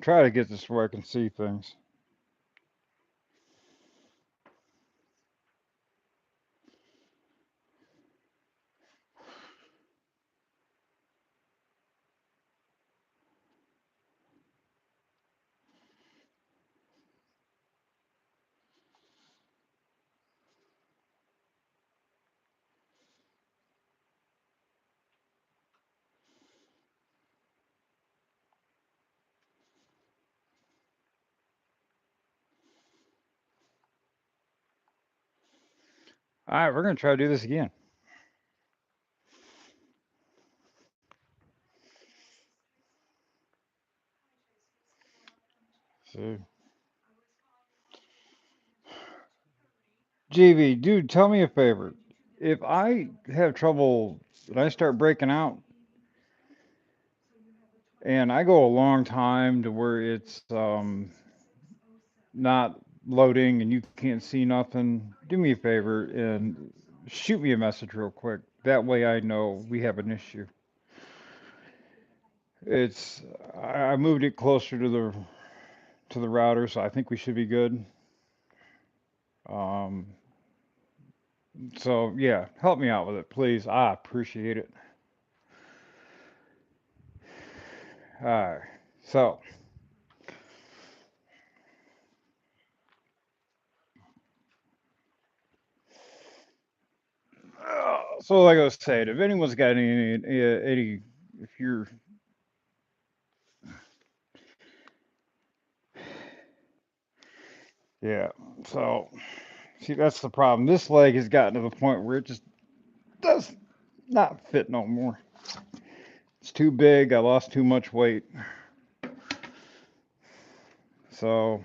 Try to get this where I can see things. All right, we're gonna try to do this again. So, JV, dude, tell me a favor. If I have trouble and I start breaking out, and I go a long time to where it's not loading and you can't see nothing, do me a favor and shoot me a message real quick. That way I know we have an issue. It's I moved it closer to the router, so I think we should be good. Um, so yeah, help me out with it, please. I appreciate it. All right. So, so like I was saying, if anyone's got any, if you're, yeah. So, see, that's the problem. This leg has gotten to the point where it just does not fit no more. It's too big. I lost too much weight. So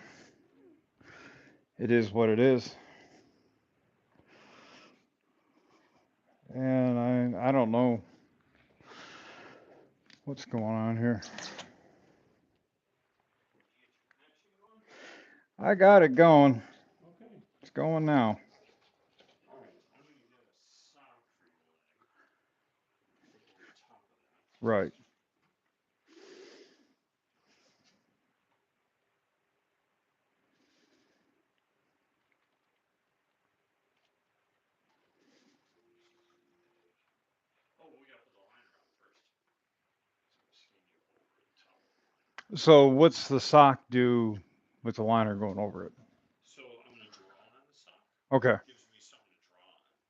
it is what it is. And I don't know what's going on here. I got it going. It's going now. Right. So what's the sock do with the liner going over it? Okay.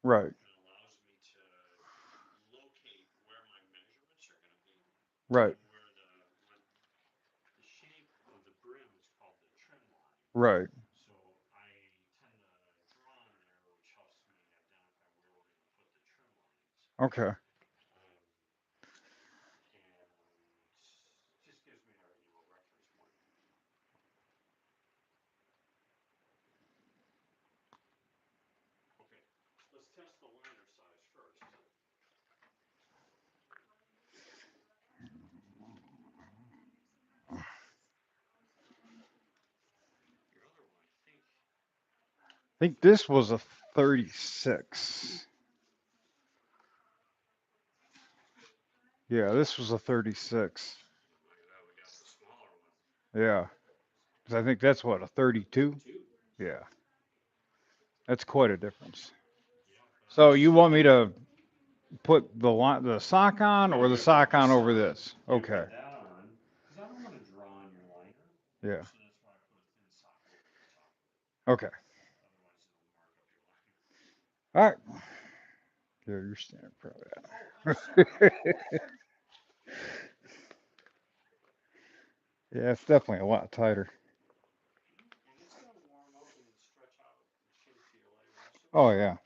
Right. Right. Right. Okay. I think this was a 36. Yeah, this was a 36. Yeah. 'Cause I think that's what, a 32? Yeah. That's quite a difference. So you want me to put the sock on or the sock on over this? Okay. Yeah. Okay. All right. Yeah, you're standing probably that. Yeah, it's definitely a lot tighter. Oh yeah.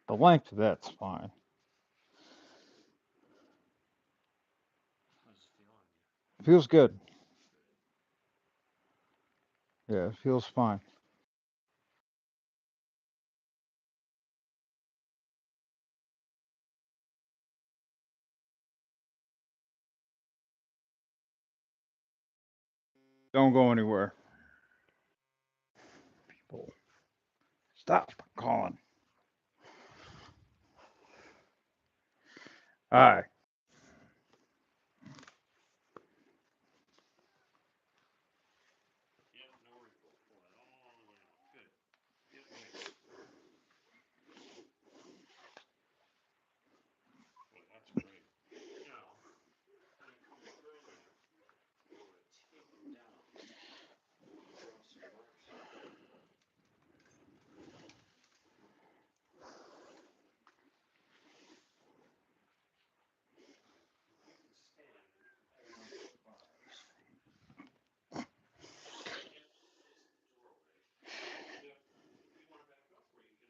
The length of that's fine. Feels good. Yeah, it feels fine. Don't go anywhere. People, stop calling. All right.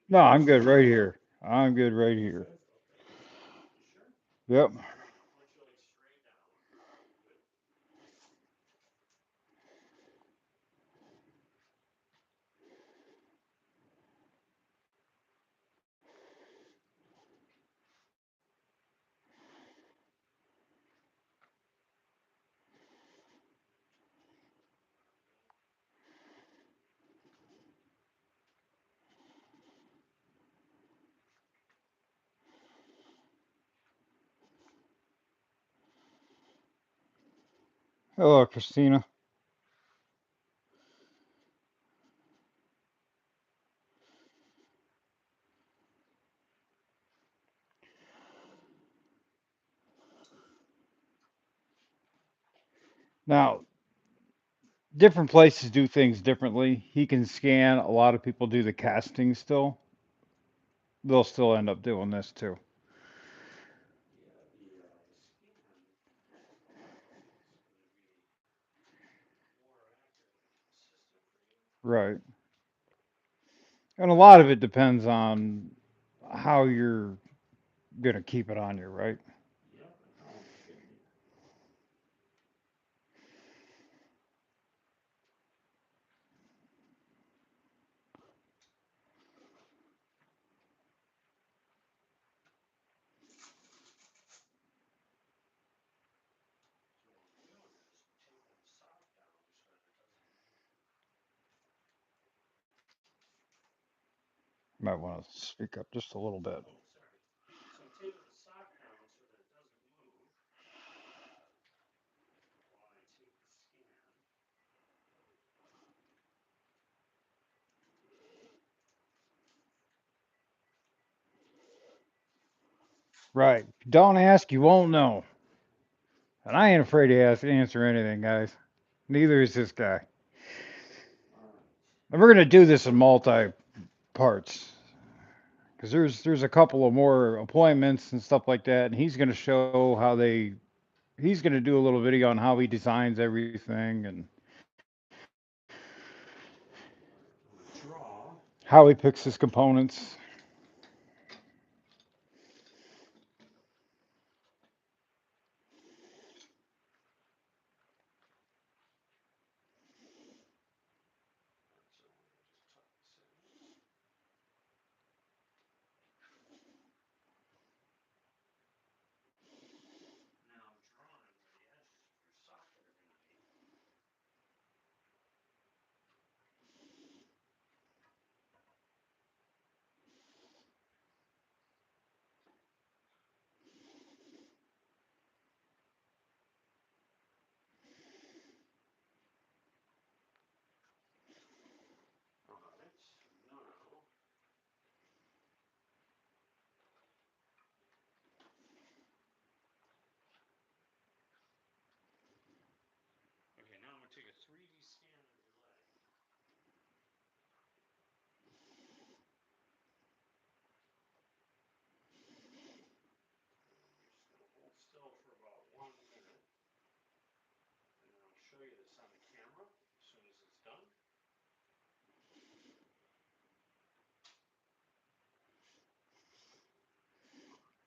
No, I'm good right here. I'm good right here. Yep. Hello, Christina. Now, different places do things differently. He can scan. A lot of people do the casting still. They'll still end up doing this too. Right. And a lot of it depends on how you're going to keep it on you, right? Might want to speak up just a little bit. Right. Don't ask, you won't know. And I ain't afraid to answer anything, guys. Neither is this guy. And we're going to do this in multi parts because there's a couple of more appointments and stuff like that, and he's going to show how they. He's going to do a little video on how he designs everything and how he picks his components.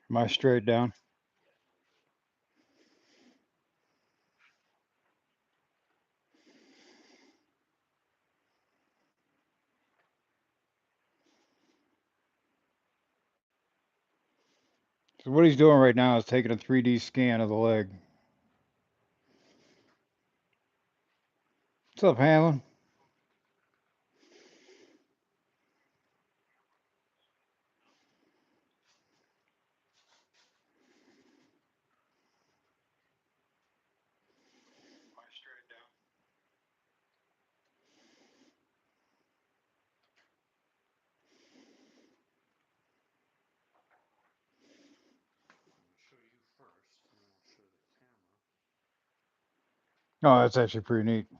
Am I straight down? So what he's doing right now is taking a 3D scan of the leg. What's up, Hamlin? Oh, that's actually pretty neat. And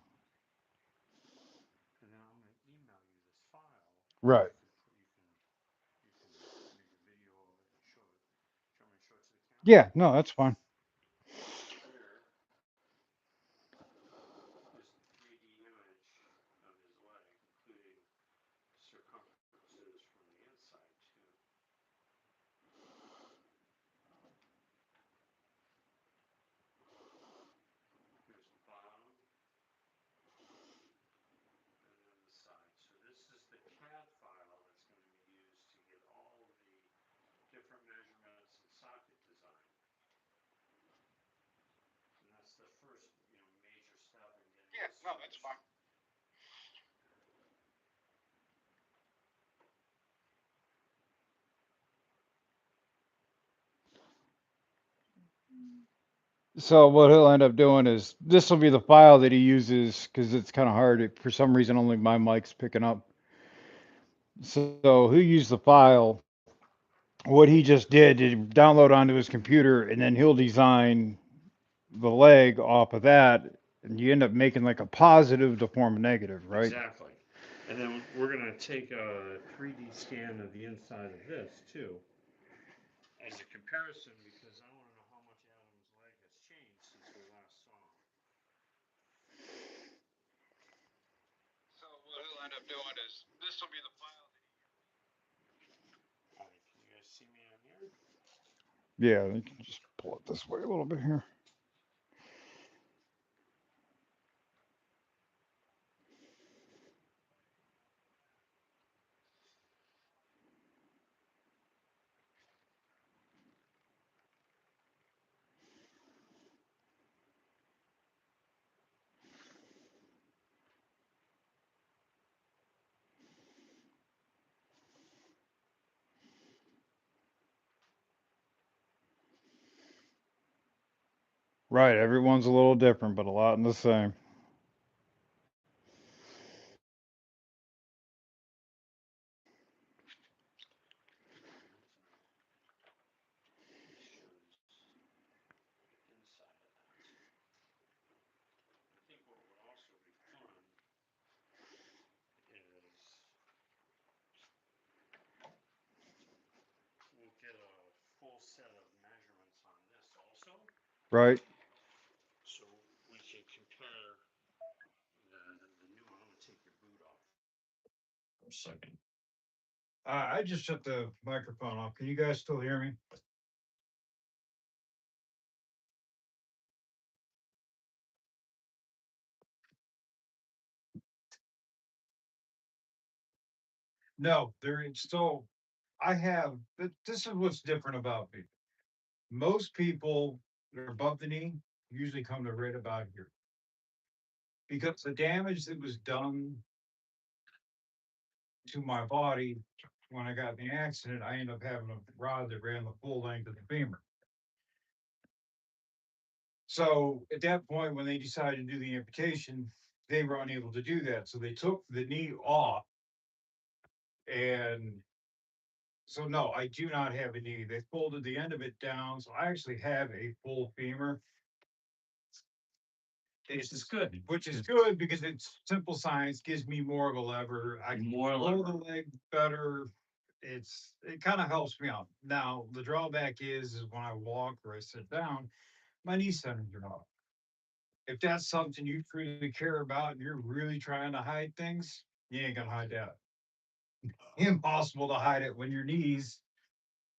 then I'm going to email you this file, and Right. you can make a video of it and show it. Do you want me to show it to the camera? Yeah, no, that's fine. Here is the 3D image of his leg, including circumferences from the inside too. Here's the bottom and then the side. So this is the CAD file that's going to be used to get all of the different measurements and socket design. And that's the first, major step in getting Yeah, this no, that's finished. fine. So what he'll end up doing is this will be the file that he uses because it's kind of hard. For some reason, only my mic's picking up. So he'll use the file. What he just did to download onto his computer, and then he'll design the leg off of that, and you end up making like a positive to form a negative, right? Exactly. And then we're going to take a 3D scan of the inside of this too as a comparison because I want to know how much Adam's leg has changed since we last saw him. So what he'll end up doing is this will be the file. All right, can you guys see me on here? Yeah, you can just pull it this way a little bit here. Right, everyone's a little different, but a lot in the same. And this shows the inside of that. I think what would also be fun is we'll get a full set of measurements on this also, Right. so we can compare the new one. I'm gonna take your boot off for a second. I just shut the microphone off. Can you guys still hear me? No, there is still. I have. This is what's different about me. Most people that are above the knee usually come to right about here because the damage that was done to my body when I got in the accident, I ended up having a rod that ran the full length of the femur. So at that point, when they decided to do the amputation, they were unable to do that. So they took the knee off. And so, no, I do not have a knee. They folded the end of it down. So I actually have a full femur. Which is good. Which is good because it's simple science, gives me more of a lever. I can More roll the lever. leg better. It kind of helps me out. Now the drawback is when I walk or I sit down, my knee centers are off. If that's something you truly care about and you're really trying to hide things, you ain't gonna hide that. Impossible to hide it when your knees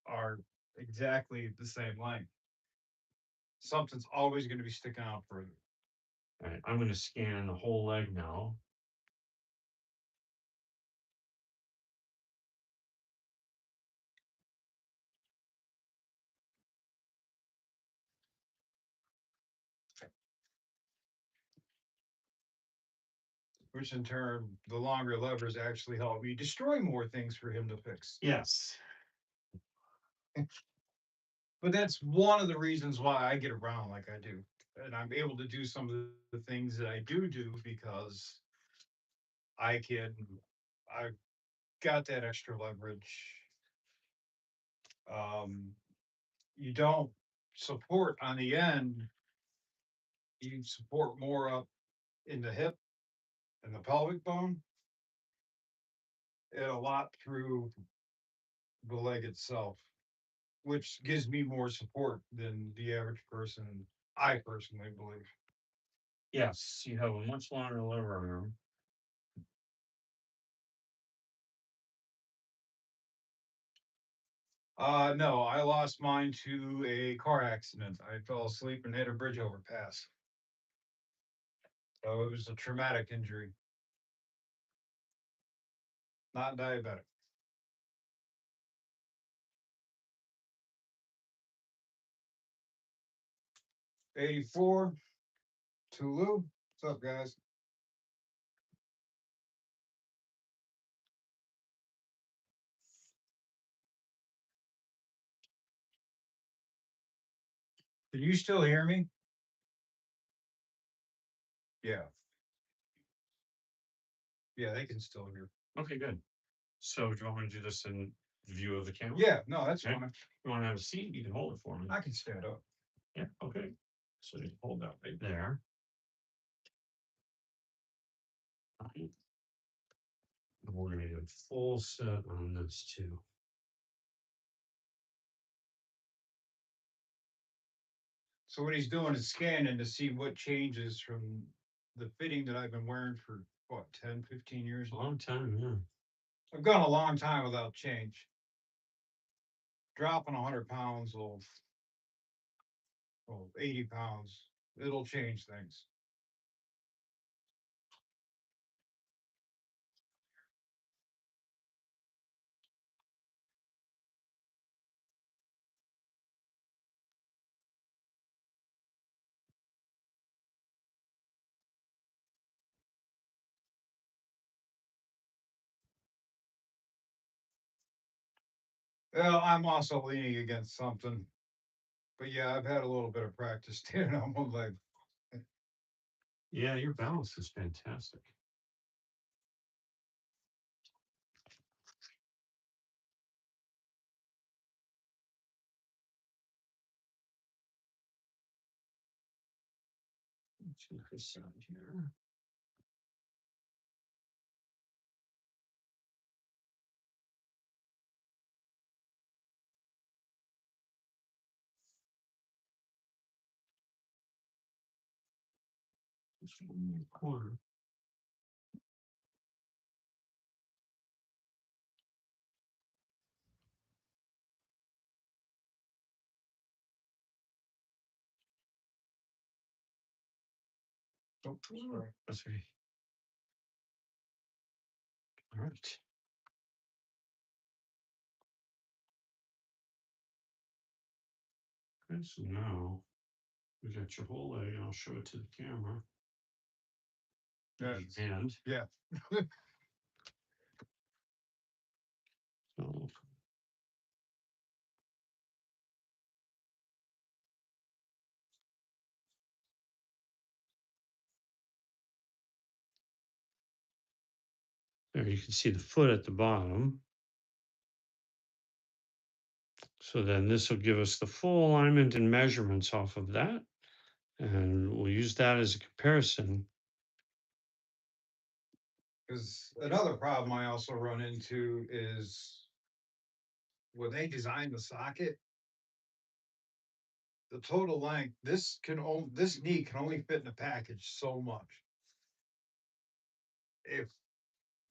are exactly the same length. Something's always going to be sticking out further. All right, I'm gonna scan the whole leg now. Which in turn, the longer levers actually help me destroy more things for him to fix. Yes. But that's one of the reasons why I get around like I do. And I'm able to do some of the things that I do because I've got that extra leverage. Um, you don't support on the end you support more up in the hip and the pelvic bone, and a lot through the leg itself, which gives me more support than the average person. I personally believe. Yes, you have a much longer liver arm. No, I lost mine to a car accident. I fell asleep and hit a bridge overpass. So it was a traumatic injury, not diabetic. 84, Tulu. What's up, guys? Can you still hear me? Yeah. Yeah, they can still hear. Okay, good. So do you want me to do this in view of the camera? Yeah, no, that's Okay. fine. You want to have a seat? You can hold it for me. I can stand up. Yeah, okay. So you hold that right there. Right. And we're gonna do a full set on this too. So what he's doing is scanning to see what changes from the fitting that I've been wearing for what, 10, 15 years A now. long time, yeah. I've gone a long time without change. Dropping 100 pounds will 80 pounds. It'll change things. Well, I'm also leaning against something. But yeah, I've had a little bit of practice standing on one leg. Yeah, your balance is fantastic. Check this out here. Just one more corner. Oh, sorry. That's right. All right. Okay, so now we got your whole leg, and I'll show it to the camera. That's, And yeah. so there you can see the foot at the bottom. So then this will give us the full alignment and measurements off of that. And we'll use that as a comparison. Because another problem I also run into is when they design the socket, the total length, this knee can only fit in a package so much. If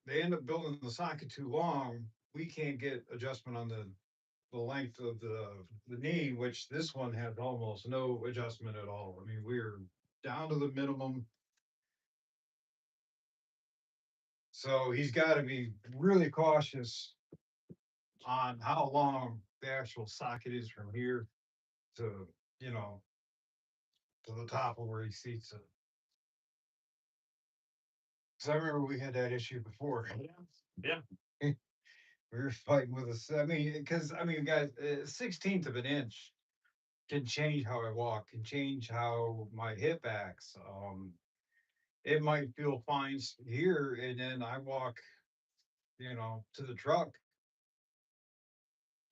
they end up building the socket too long, we can't get adjustment on the length of the knee, which this one had almost no adjustment at all. I mean, we're down to the minimum. So he's got to be really cautious on how long the actual socket is from here to, you know, to the top of where he seats it. Because I remember we had that issue before. Yeah. We were fighting with us. I mean, because I mean, guys, 16th of an inch can change how I walk, can change how my hip acts. It might feel fine here, and then I walk, to the truck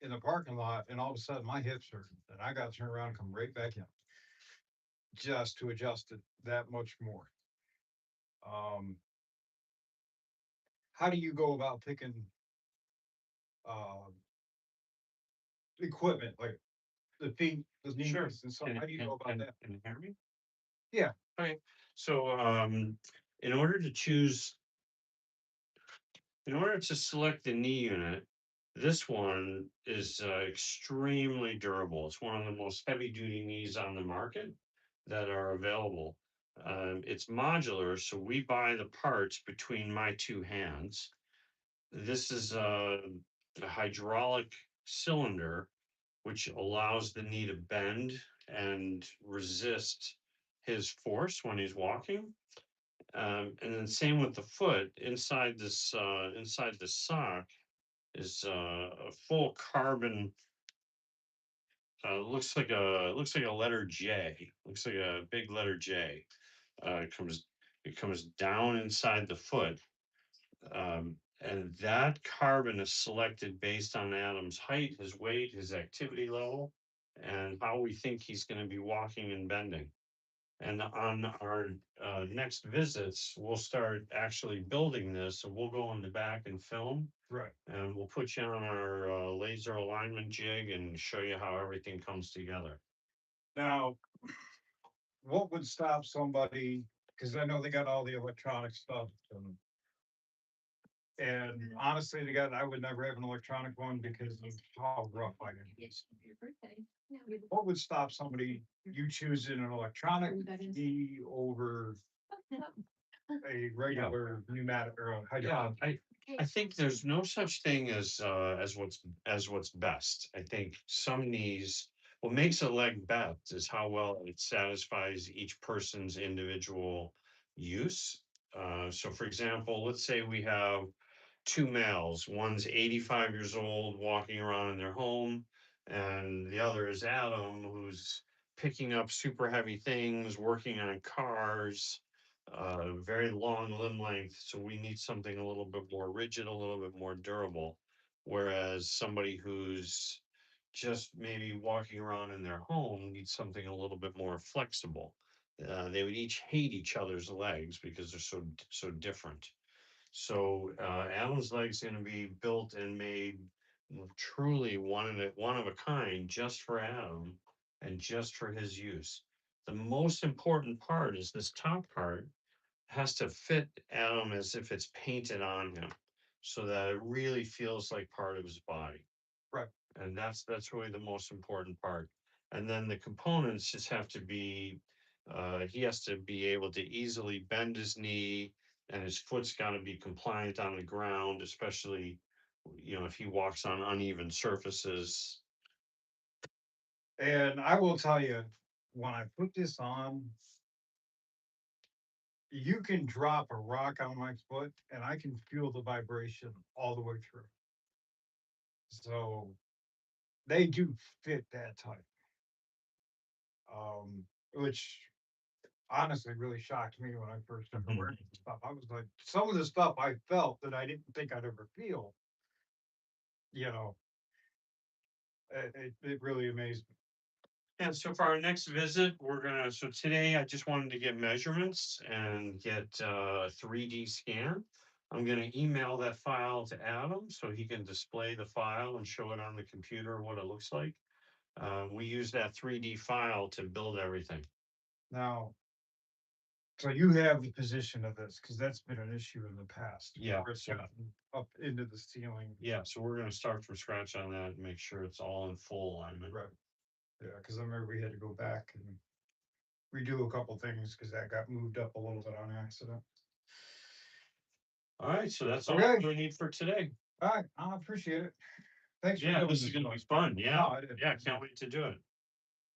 in the parking lot, and all of a sudden my hips hurt, and I got to turn around and come right back in. just to adjust it that much more. Um, how do you go about picking uh, equipment like the feet, the Sure. knees, and so? How do you go about that? Can you hear me? Yeah, Okay. So, in order to choose, in order to select the knee unit, this one is extremely durable. It's one of the most heavy duty knees on the market that are available. It's modular, so we buy the parts between my two hands. This is a hydraulic cylinder, which allows the knee to bend and resist his force when he's walking. And then same with the foot. Inside the sock is a full carbon. Looks like a letter J. Looks like a big letter J. It comes down inside the foot, and that carbon is selected based on Adam's height, his weight, his activity level, and how we think he's going to be walking and bending. And on our next visits, we'll start actually building this. So we'll go in the back and film, right. and we'll put you on our laser alignment jig and show you how everything comes together. Now, what would stop somebody? Because I know they got all the electronic stuff, and honestly, to God, I would never have an electronic one because of how rough I am. What would stop somebody you choosing an electronic key over a regular pneumatic or a Yeah, hydraulic? I think there's no such thing as what's best. I think some knees, what makes a leg best is how well it satisfies each person's individual use. So for example, let's say we have two males. One's 85 years old, walking around in their home, and the other is Adam, who's picking up super heavy things, working on cars, very long limb length. So we need something a little bit more rigid, a little bit more durable. Whereas somebody who's just maybe walking around in their home needs something a little bit more flexible. They would each hate each other's legs because they're so different. So Adam's leg's going to be built and made truly one of a kind, just for Adam and just for his use. The most important part is this top part has to fit Adam as if it's painted on him, so that it really feels like part of his body. Right. And that's really the most important part. And then the components just have to be, he has to be able to easily bend his knee, and his foot's got to be compliant on the ground, especially, if he walks on uneven surfaces. And I will tell you, when I put this on, you can drop a rock on my foot and I can feel the vibration all the way through. So they do fit that type. Which honestly really shocked me when I first started wearing this stuff. I was like, some of the stuff I felt that I didn't think I'd ever feel, you know, it really amazed me. And so for our next visit, so today I just wanted to get measurements and get a 3D scan. I'm gonna email that file to Adam so he can display the file and show it on the computer what it looks like. We use that 3D file to build everything. Now, so you have the position of this because that's been an issue in the past. Yeah, Where it's so- gotten up into the ceiling. Yeah, so we're gonna start from scratch on that and make sure it's all in full alignment. Right. Yeah, because I remember we had to go back and redo a couple things because that got moved up a little bit on accident. All right, so that's all Okay. we need for today. All right, I appreciate it. Thanks for Yeah, doing this is gonna be Mike. fun. Yeah, No, I didn't. yeah, can't wait to do it.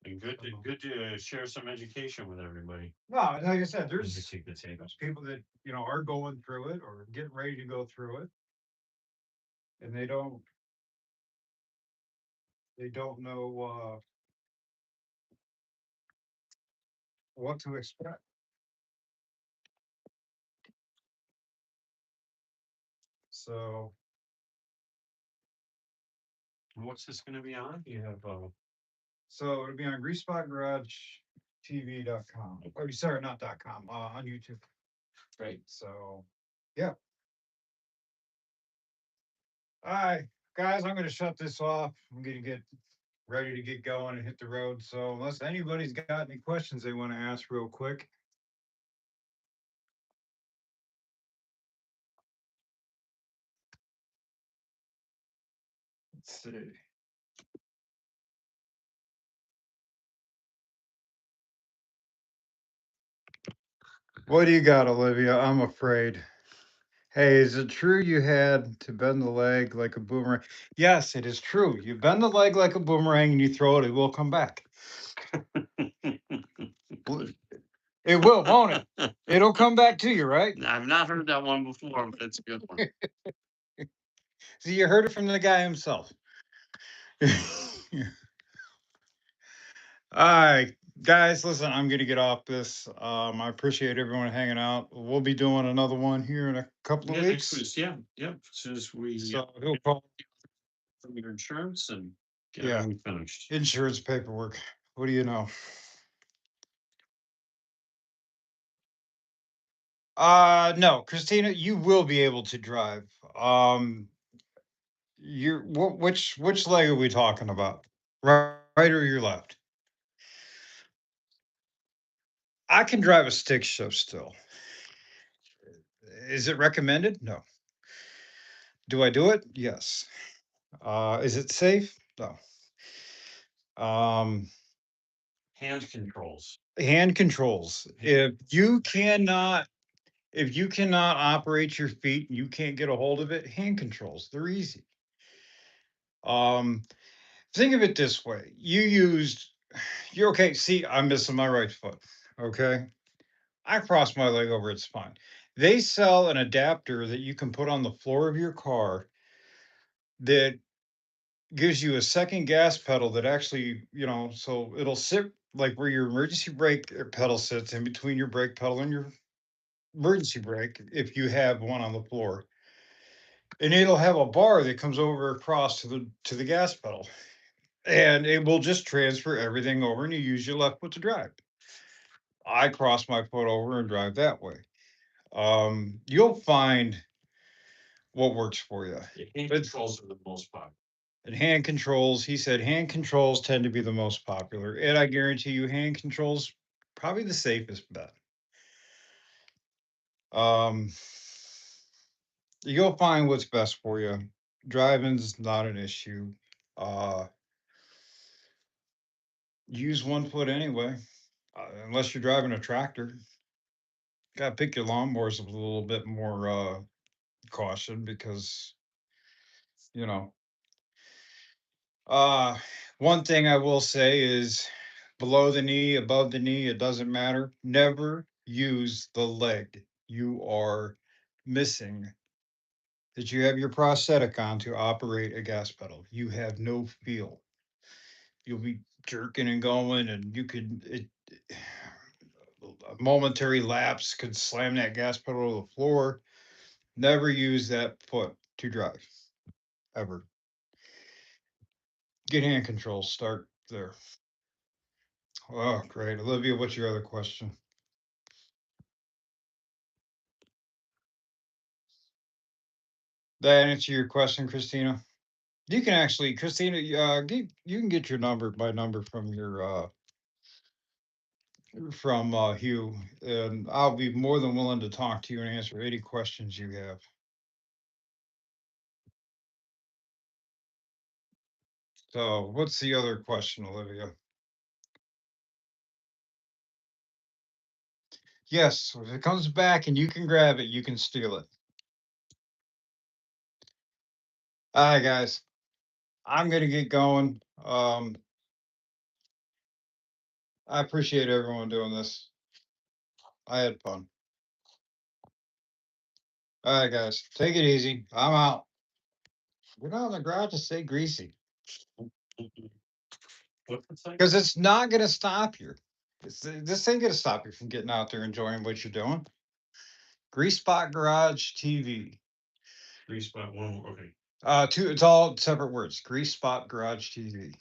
And good to share some education with everybody. No, like I said, Let me there's take the tape. people that, are going through it or getting ready to go through it. And they don't know, what to expect. So, What's this gonna be on? You have so it'll be on Grease Spot Garage TV.com. Oh, sorry, not .com. On YouTube. Right. So, yeah. All right, guys, I'm gonna shut this off. I'm gonna get ready to get going and hit the road. So, unless anybody's got any questions they want to ask real quick. Let's see. What do you got, Olivia? I'm afraid. Hey, is it true you had to bend the leg like a boomerang? Yes, it is true. You bend the leg like a boomerang and you throw it, it will come back. It will, won't it? It'll come back to you, right? I've not heard that one before, but it's a good one. See, you heard it from the guy himself. All right, guys, listen, I'm gonna get off this. I appreciate everyone hanging out. We'll be doing another one here in a couple of Yeah, next weeks. week, yeah. As soon as we So he'll call. from your insurance and get Yeah. everything finished. Insurance paperwork. What do you know? No, Christina, you will be able to drive. Which leg are we talking about? Right or your left? I can drive a stick shift still. Is it recommended? No. Do I do it? Yes. Is it safe? No. Hand controls. Hand controls. If you cannot operate your feet, you can't get a hold of it, hand controls, they're easy. Think of it this way. You're okay. See, I'm missing my right foot. Okay. I cross my leg over, it's fine. They sell an adapter that you can put on the floor of your car that gives you a second gas pedal that actually, so it'll sit like where your emergency brake pedal sits in between your brake pedal and your emergency brake if you have one on the floor. And it'll have a bar that comes over across to the gas pedal. And it will just transfer everything over and you use your left foot to drive. I cross my foot over and drive that way. You'll find what works for you. Hand controls are the most popular. And hand controls, he said, hand controls tend to be the most popular. And I guarantee you, hand controls probably the safest bet. You'll find what's best for you. Driving's not an issue. Use one foot anyway, unless you're driving a tractor. Got to pick your lawnmowers with a little bit more caution because, you know. One thing I will say is below the knee, above the knee, it doesn't matter. Never use the leg you are missing that you have your prosthetic on to operate a gas pedal. You have no feel. You'll be jerking and going, and a momentary lapse could slam that gas pedal to the floor. Never use that foot to drive, ever. Get hand controls. Start there. Oh, great. Olivia, what's your other question? That answer your question, Christina? You can actually, Christina, you can get your number, my number from Hugh, and I'll be more than willing to talk to you and answer any questions you have. So, what's the other question, Olivia? Yes, if it comes back and you can grab it, you can steal it. All right, guys, I'm gonna get going. I appreciate everyone doing this. I had fun. All right, guys, take it easy. I'm out. Get out in the garage to stay greasy. Because it's not going to stop you. This ain't going to stop you from getting out there enjoying what you're doing. Grease Spot Garage TV. Grease spot one. Okay. It's all separate words. Grease Spot Garage TV.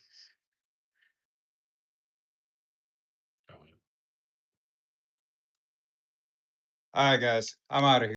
All right, guys, I'm out of here.